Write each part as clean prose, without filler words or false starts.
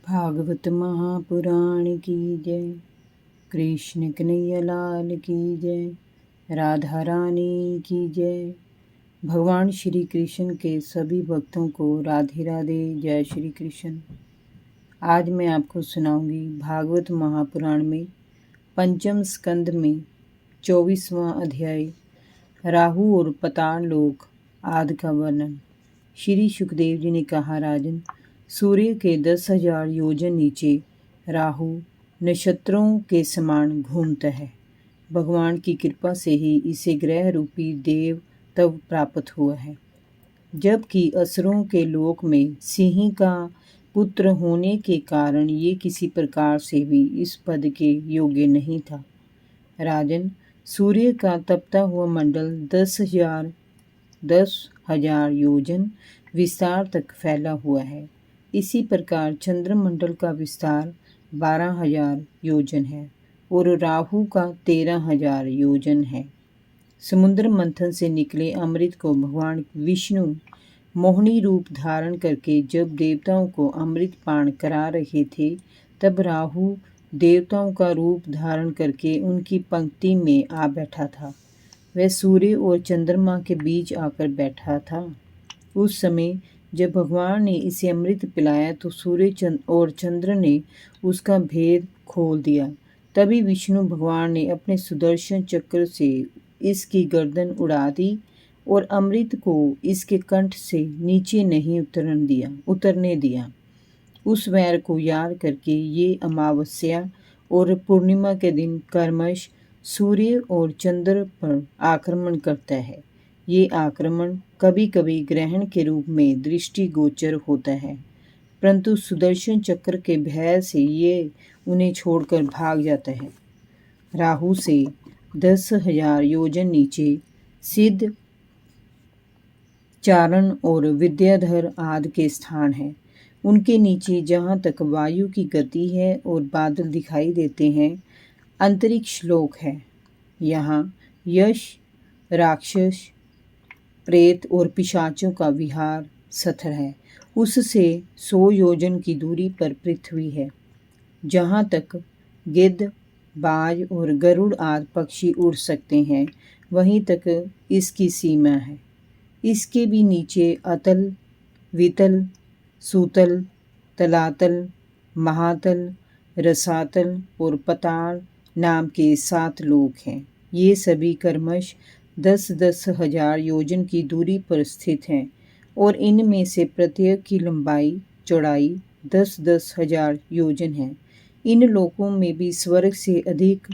भागवत महापुराण की जय। कृष्ण कन्हैया लाल की जय। राधा रानी की जय। भगवान श्री कृष्ण के सभी भक्तों को राधे राधे, जय श्री कृष्ण। आज मैं आपको सुनाऊंगी भागवत महापुराण में पंचम स्कंद में 24वां अध्याय राहु और पताल लोक आदि का वर्णन। श्री सुखदेव जी ने कहा, राजन, सूर्य के 10,000 योजन नीचे राहु नक्षत्रों के समान घूमता है। भगवान की कृपा से ही इसे ग्रह रूपी देव तब प्राप्त हुआ है, जबकि असुरों के लोक में सिंह का पुत्र होने के कारण ये किसी प्रकार से भी इस पद के योग्य नहीं था। राजन, सूर्य का तपता हुआ मंडल 10,000 योजन विस्तार तक फैला हुआ है। इसी प्रकार चंद्रमंडल का विस्तार 12,000 योजन है और राहु का 13,000 योजन है। समुद्र मंथन से निकले अमृत को भगवान विष्णु मोहिनी रूप धारण करके जब देवताओं को अमृत पान करा रहे थे, तब राहु देवताओं का रूप धारण करके उनकी पंक्ति में आ बैठा था। वह सूर्य और चंद्रमा के बीच आकर बैठा था। उस समय जब भगवान ने इसे अमृत पिलाया तो सूर्य और चंद्र ने उसका भेद खोल दिया। तभी विष्णु भगवान ने अपने सुदर्शन चक्र से इसकी गर्दन उड़ा दी और अमृत को इसके कंठ से नीचे नहीं उतरने दिया। उस वैर को याद करके ये अमावस्या और पूर्णिमा के दिन कर्मश सूर्य और चंद्र पर आक्रमण करता है। ये आक्रमण कभी कभी ग्रहण के रूप में दृष्टिगोचर होता है, परंतु सुदर्शन चक्र के भय से ये उन्हें छोड़कर भाग जाता है। राहु से 10,000 योजन नीचे सिद्ध, चारण और विद्याधर आदि के स्थान है। उनके नीचे जहाँ तक वायु की गति है और बादल दिखाई देते हैं, अंतरिक्ष लोक है। यहाँ यश, राक्षस, प्रेत और पिशाचों का विहार स्थल है। उससे 100 योजन की दूरी पर पृथ्वी है। जहाँ तक गिद्ध, बाज और गरुड़ आदि पक्षी उड़ सकते हैं, वहीं तक इसकी सीमा है। इसके भी नीचे अतल, वितल, सूतल, तलातल, महातल, रसातल और पताल नाम के 7 लोक हैं। ये सभी क्रमश 10,000 योजन की दूरी पर स्थित हैं और इनमें से प्रत्येक की लंबाई चौड़ाई 10,000 योजन है। इन लोकों में भी स्वर्ग से अधिक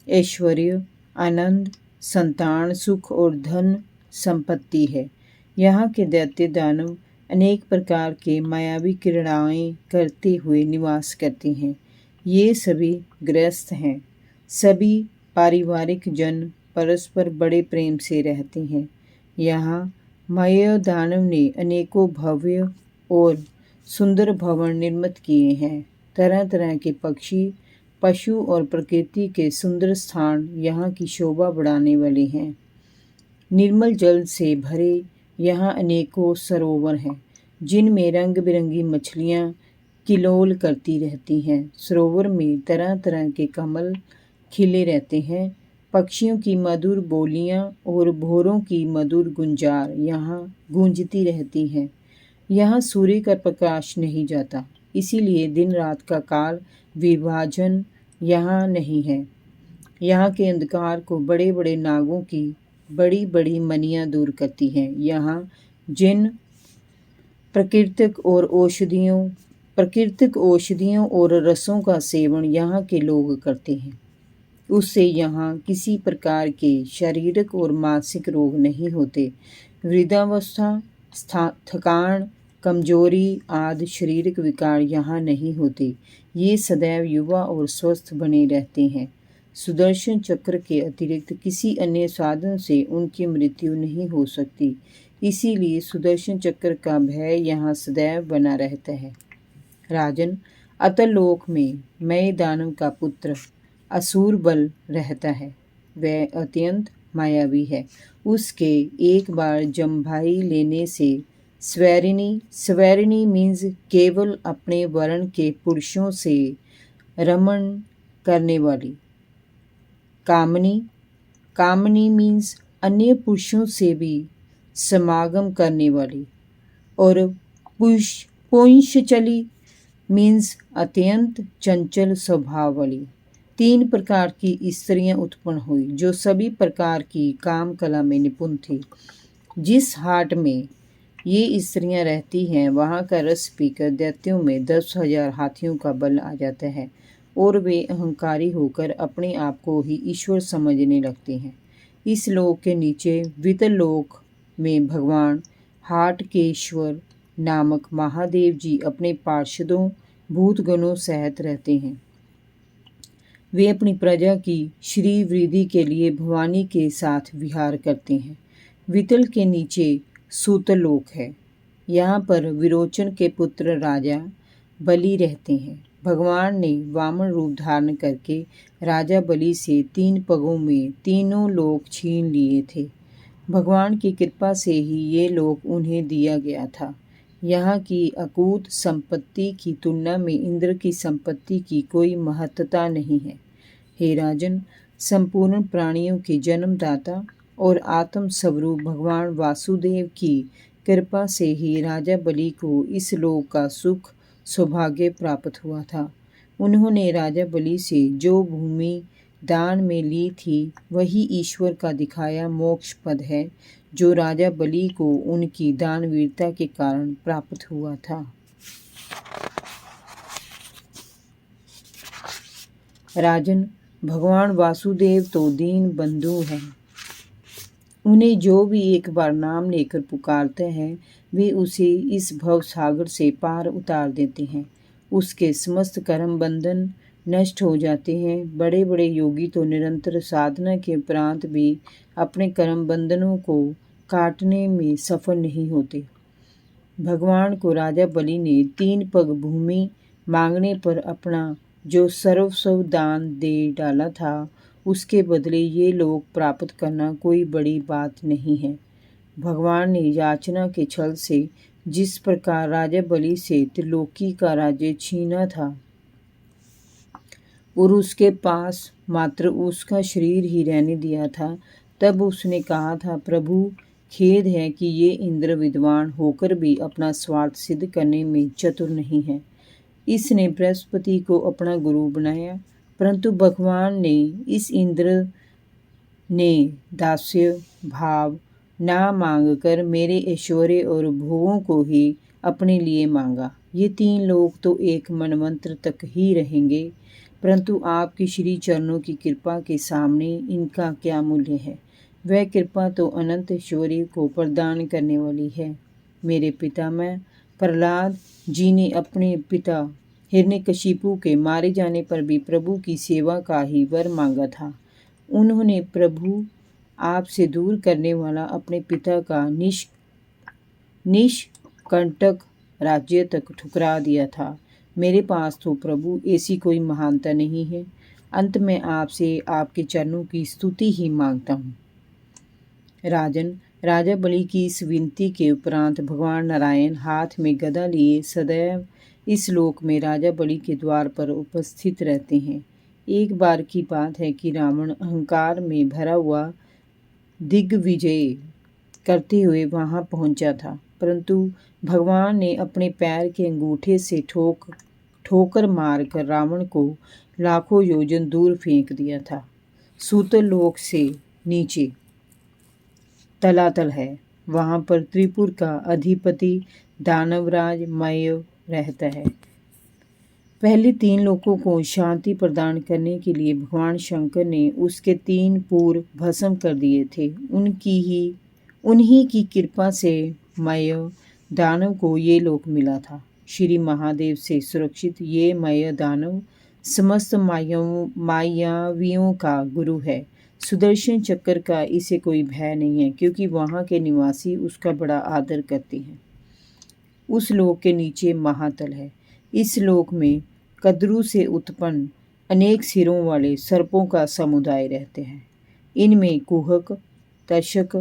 ऐश्वर्य, आनंद, संतान, सुख और धन संपत्ति है। यहाँ के दैत्य दानव अनेक प्रकार के मायावी क्रीड़ाएं करते हुए निवास करते हैं। ये सभी गृहस्थ हैं। सभी पारिवारिक जन परस्पर बड़े प्रेम से रहते हैं। यहाँ मय दानव ने अनेकों भव्य और सुंदर भवन निर्मित किए हैं। तरह तरह के पक्षी, पशु और प्रकृति के सुंदर स्थान यहाँ की शोभा बढ़ाने वाले हैं। निर्मल जल से भरे यहाँ अनेकों सरोवर हैं, जिनमें रंग बिरंगी मछलियाँ किलोल करती रहती हैं। सरोवर में तरह तरह के कमल खिले रहते हैं। पक्षियों की मधुर बोलियाँ और भौरों की मधुर गुंजार यहाँ गूंजती रहती हैं। यहाँ सूर्य का प्रकाश नहीं जाता, इसीलिए दिन रात का काल विभाजन यहाँ नहीं है। यहाँ के अंधकार को बड़े बड़े नागों की बड़ी बड़ी मनियाँ दूर करती हैं। यहाँ जिन प्राकृतिक औषधियों और रसों का सेवन यहाँ के लोग करते हैं, उससे यहाँ किसी प्रकार के शारीरिक और मानसिक रोग नहीं होते। वृद्धावस्था, थकान, कमजोरी आदि शारीरिक विकार यहाँ नहीं होते। ये सदैव युवा और स्वस्थ बने रहते हैं। सुदर्शन चक्र के अतिरिक्त किसी अन्य साधन से उनकी मृत्यु नहीं हो सकती, इसीलिए सुदर्शन चक्र का भय यहाँ सदैव बना रहता है। राजन, अतल लोक में मय दानव का पुत्र असुर बल रहता है। वह अत्यंत मायावी है। उसके एक बार जम्भाई लेने से स्वैरिणी मीन्स केवल अपने वर्ण के पुरुषों से रमण करने वाली। कामनी मीन्स अन्य पुरुषों से भी समागम करने वाली। और पुंशचली मीन्स अत्यंत चंचल स्वभाव वाली। 3 प्रकार की स्त्रियां उत्पन्न हुई जो सभी प्रकार की काम कला में निपुण थी। जिस हाट में ये स्त्रियां रहती हैं वहाँ का रस पीकर दैत्यों में 10,000 हाथियों का बल आ जाता है और वे अहंकारी होकर अपने आप को ही ईश्वर समझने लगते हैं। इस लोक के नीचे वितल लोक में भगवान हाटकेश्वर नामक महादेव जी अपने पार्षदों भूतगणों सहित रहते हैं। वे अपनी प्रजा की श्री वृद्धि के लिए भवानी के साथ विहार करते हैं। वितल के नीचे सूतलोक है। यहाँ पर विरोचन के पुत्र राजा बलि रहते हैं। भगवान ने वामन रूप धारण करके राजा बलि से 3 पगों में तीनों लोक छीन लिए थे। भगवान की कृपा से ही ये लोक उन्हें दिया गया था। यहाँ की अकूत संपत्ति की तुलना में इंद्र की संपत्ति की कोई महत्ता नहीं है। हे राजन, संपूर्ण प्राणियों के जन्मदाता और आत्म स्वरूप भगवान वासुदेव की कृपा से ही राजा बलि को इस लोक का सुख सौभाग्य प्राप्त हुआ था। उन्होंने राजा बलि से जो भूमि दान में ली थी वही ईश्वर का दिखाया मोक्ष पद है जो राजा बलि को उनकी दानवीरता के कारण प्राप्त हुआ था। राजन, भगवान वासुदेव तो दीन बंधु हैं। उन्हें जो भी एक बार नाम लेकर पुकारते हैं वे उसे इस भव सागर से पार उतार देते हैं। उसके समस्त कर्म बंधन नष्ट हो जाते हैं। बड़े बड़े योगी तो निरंतर साधना के उपरांत भी अपने कर्म बंधनों को काटने में सफल नहीं होते। भगवान को राजा बलि ने 3 पग भूमि मांगने पर अपना जो सर्वस्व दान दे डाला था उसके बदले ये लोक प्राप्त करना कोई बड़ी बात नहीं है। भगवान ने याचना के छल से जिस प्रकार राजा बलि से त्रिलोकी का राज्य छीना था और उसके पास मात्र उसका शरीर ही रहने दिया था, तब उसने कहा था, प्रभु खेद है कि ये इंद्र विद्वान होकर भी अपना स्वार्थ सिद्ध करने में चतुर नहीं है। इसने बृहस्पति को अपना गुरु बनाया, परंतु भगवान ने इस इंद्र ने दास्य भाव ना मांगकर मेरे ऐश्वर्य और भोगों को ही अपने लिए मांगा। ये 3 लोग तो एक मनवंतर तक ही रहेंगे, परंतु आपकी श्री चरणों की कृपा के सामने इनका क्या मूल्य है। वह कृपा तो अनंत ऐश्वर्य को प्रदान करने वाली है। मेरे पितामह प्रहलाद जी ने अपने पिता हिरण्यकशिपु के मारे जाने पर भी प्रभु की सेवा का ही वर मांगा था। उन्होंने प्रभु आपसे दूर करने वाला अपने पिता का निष्कंटक राज्य तक ठुकरा दिया था। मेरे पास तो प्रभु ऐसी कोई महानता नहीं है। अंत में आपसे आपके चरणों की स्तुति ही मांगता हूँ। राजन, राजा बलि की इस विनती के उपरांत भगवान नारायण हाथ में गदा लिए सदैव इस लोक में राजा बलि के द्वार पर उपस्थित रहते हैं। एक बार की बात है कि रावण अहंकार में भरा हुआ दिग्विजय करते हुए वहां पहुंचा था, परंतु भगवान ने अपने पैर के अंगूठे से ठोकर मारकर रावण को लाखों योजन दूर फेंक दिया था। सूतल लोक से नीचे तलातल है, वहां पर त्रिपुर का अधिपति दानवराज मय रहता है। पहले 3 लोकों को शांति प्रदान करने के लिए भगवान शंकर ने उसके 3 पूर्व भस्म कर दिए थे। उन्हीं की कृपा से मय दानव को ये लोक मिला था। श्री महादेव से सुरक्षित ये मय दानव समस्त मायावियों का गुरु है। सुदर्शन चक्र का इसे कोई भय नहीं है, क्योंकि वहाँ के निवासी उसका बड़ा आदर करते हैं। उस लोक के नीचे महातल है। इस लोक में कद्रु से उत्पन्न अनेक सिरों वाले सर्पों का समुदाय रहते हैं। इनमें कुहक, तशक,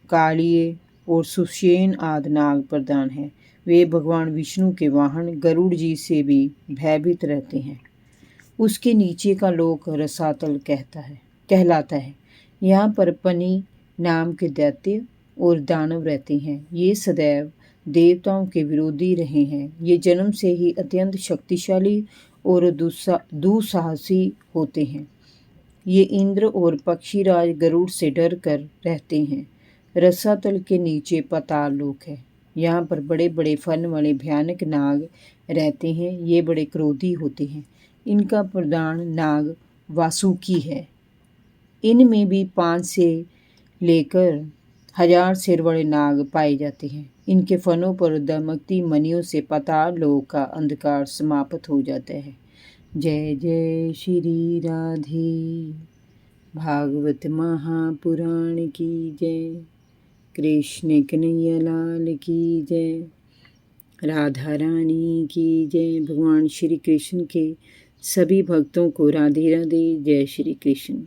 कालिये, और सुषेण आदि नाग प्रधान हैं। वे भगवान विष्णु के वाहन गरुड़ जी से भी भयभीत रहते हैं। उसके नीचे का लोक रसातल कहलाता है। यहाँ पर पनी नाम के दैत्य और दानव रहते हैं। ये सदैव देवताओं के विरोधी रहे हैं। ये जन्म से ही अत्यंत शक्तिशाली और दुस्साहसी होते हैं। ये इंद्र और पक्षीराज गरुड़ से डर कर रहते हैं। रसातल के नीचे पाताल लोक है। यहाँ पर बड़े बड़े फन वाले भयानक नाग रहते हैं। ये बड़े क्रोधी होते हैं। इनका प्रधान नाग वासुकी है। इनमें भी 5 से लेकर 1000 सिर वाले नाग पाए जाते हैं। इनके फनों पर दमकती मणियों से पाताल लोक का अंधकार समाप्त हो जाता है। जय जय श्री राधे। भागवत महापुराण की जय। कृष्ण कन्हैया लाल की जय। राधा रानी की जय। भगवान श्री कृष्ण के सभी भक्तों को राधे राधे। जय श्री कृष्ण।